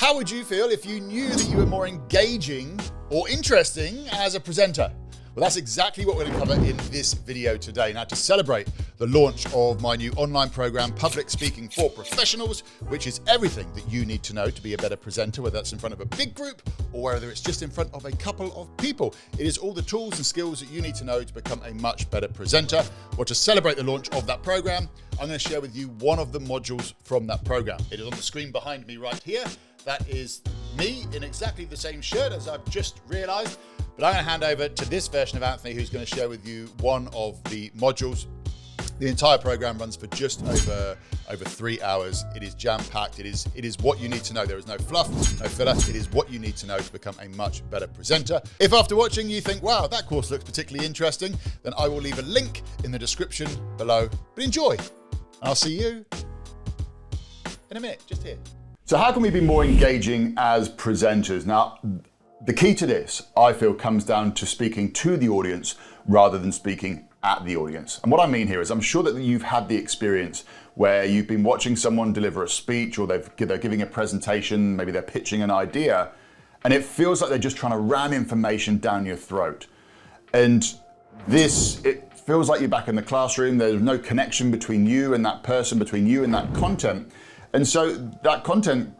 How would you feel if you knew that you were more engaging or interesting as a presenter? Well, that's exactly what we're going to cover in this video today. Now, to celebrate the launch of my new online program, Public Speaking for Professionals, which is everything that you need to know to be a better presenter, whether that's in front of a big group or whether it's just in front of a couple of people. It is all the tools and skills that you need to know to become a much better presenter. Or to celebrate the launch of that program, I'm going to share with you one of the modules from that program. It is on the screen behind me right here. That is me in exactly the same shirt as I've just realized. But I'm going to hand over to this version of Anthony, who's going to share with you one of the modules. The entire program runs for just over 3 hours. It is jam-packed. It is what you need to know. There is no fluff, no filler. It is what you need to know to become a much better presenter. If after watching you think, wow, that course looks particularly interesting, then I will leave a link in the description below. But enjoy, and I'll see you in a minute, just here. So how can we be more engaging as presenters? Now, the key to this, I feel, comes down to speaking to the audience rather than speaking at the audience. And what I mean here is I'm sure that you've had the experience where you've been watching someone deliver a speech or they're giving a presentation, maybe they're pitching an idea, and it feels like they're just trying to ram information down your throat. And it feels like you're back in the classroom. There's no connection between you and that person, between you and that content. And so that content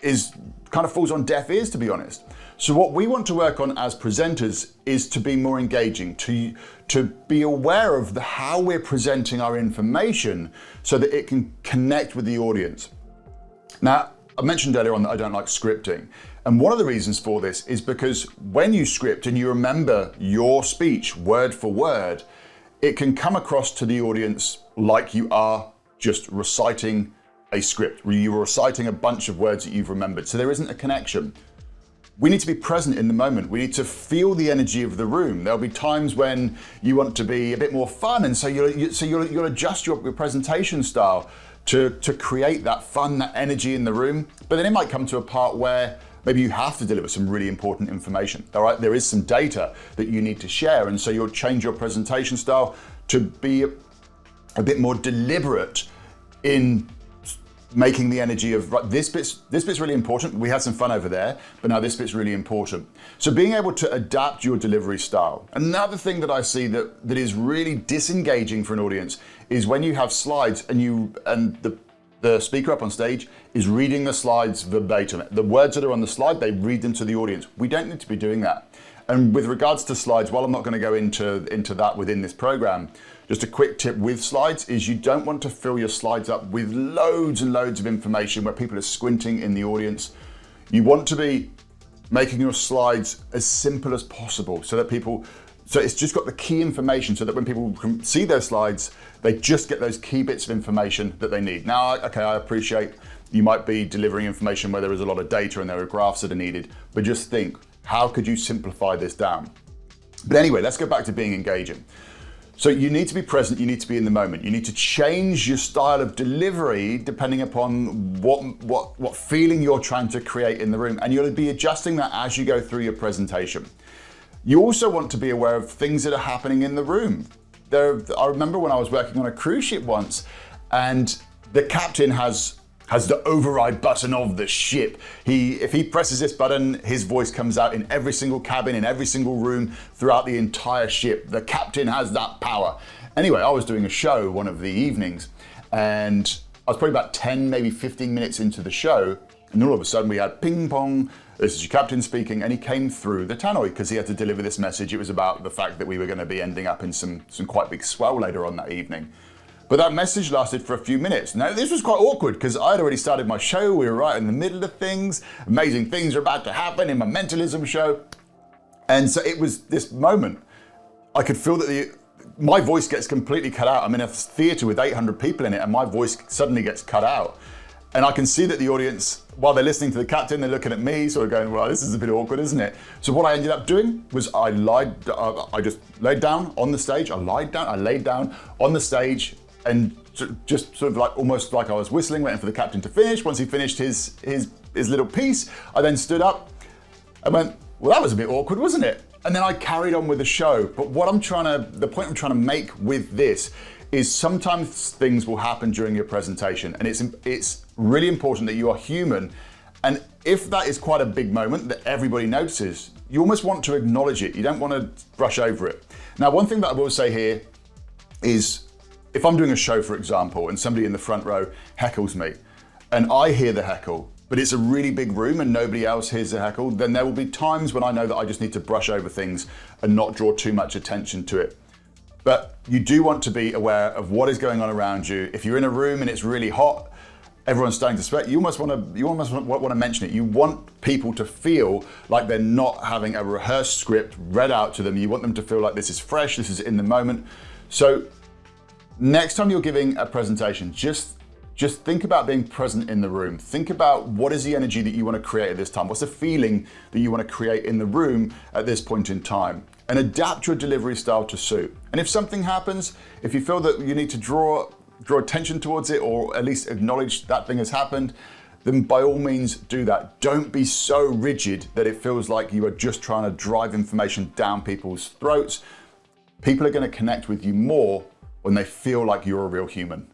kind of falls on deaf ears, to be honest. So what we want to work on as presenters is to be more engaging, to be aware of how we're presenting our information so that it can connect with the audience. Now, I mentioned earlier on that I don't like scripting. And one of the reasons for this is because when you script and you remember your speech word for word, it can come across to the audience like you are just reciting a script, where you're reciting a bunch of words that you've remembered. So there isn't a connection. We need to be present in the moment. We need to feel the energy of the room. There'll be times when you want to be a bit more fun, and so you'll adjust your presentation style to create that fun, that energy in the room. But then it might come to a part where maybe you have to deliver some really important information. All right, there is some data that you need to share, and so you'll change your presentation style to be a bit more deliberate in making the energy of, right, this bit's really important. We had some fun over there, but now this bit's really important. So being able to adapt your delivery style. Another thing that I see that is really disengaging for an audience is when you have slides and the speaker up on stage is reading the slides verbatim. The words that are on the slide, they read them to the audience. We don't need to be doing that. And with regards to slides, while I'm not going to go into that within this program, just a quick tip with slides is you don't want to fill your slides up with loads and loads of information where people are squinting in the audience. You want to be making your slides as simple as possible so it's just got the key information so that when people can see those slides, they just get those key bits of information that they need. Now, okay, I appreciate you might be delivering information where there is a lot of data and there are graphs that are needed, but just think, how could you simplify this down? But anyway, let's go back to being engaging. So you need to be present, you need to be in the moment. You need to change your style of delivery depending upon what feeling you're trying to create in the room. And you'll be adjusting that as you go through your presentation. You also want to be aware of things that are happening in the room. I remember when I was working on a cruise ship once, and the captain has the override button of the ship. If he presses this button, his voice comes out in every single cabin, in every single room, throughout the entire ship. The captain has that power. Anyway, I was doing a show one of the evenings, and I was probably about 10, maybe 15 minutes into the show, and all of a sudden we had ping pong, this is your captain speaking, and he came through the tannoy because he had to deliver this message. It was about the fact that we were going to be ending up in some quite big swell later on that evening. But that message lasted for a few minutes. Now, this was quite awkward because I had already started my show. We were right in the middle of things. Amazing things are about to happen in my mentalism show. And so it was this moment. I could feel that my voice gets completely cut out. I'm in a theater with 800 people in it and my voice suddenly gets cut out. And I can see that the audience, while they're listening to the captain, they're looking at me, sort of going, well, this is a bit awkward, isn't it? So what I ended up doing was I just laid down on the stage. I laid down on the stage, and just sort of like almost like I was whistling, waiting for the captain to finish. Once he finished his little piece, I then stood up and went, well, that was a bit awkward, wasn't it? And then I carried on with the show. But the point I'm trying to make with this is sometimes things will happen during your presentation, and it's really important that you are human And if that is quite a big moment that everybody notices, you almost want to acknowledge it. You don't want to brush over it. Now, one thing that I will say here is if I'm doing a show, for example, and somebody in the front row heckles me and I hear the heckle, but it's a really big room and nobody else hears the heckle, then there will be times when I know that I just need to brush over things and not draw too much attention to it. But you do want to be aware of what is going on around you. If you're in a room and it's really hot, everyone's starting to sweat, you almost want to mention it. You want people to feel like they're not having a rehearsed script read out to them. You want them to feel like this is fresh, this is in the moment. So next time you're giving a presentation, just think about being present in the room. Think about what is the energy that you want to create at this time? What's the feeling that you want to create in the room at this point in time? And adapt your delivery style to suit. And if something happens, if you feel that you need to draw attention towards it or at least acknowledge that thing has happened, then by all means do that. Don't be so rigid that it feels like you are just trying to drive information down people's throats. People are going to connect with you more when they feel like you're a real human.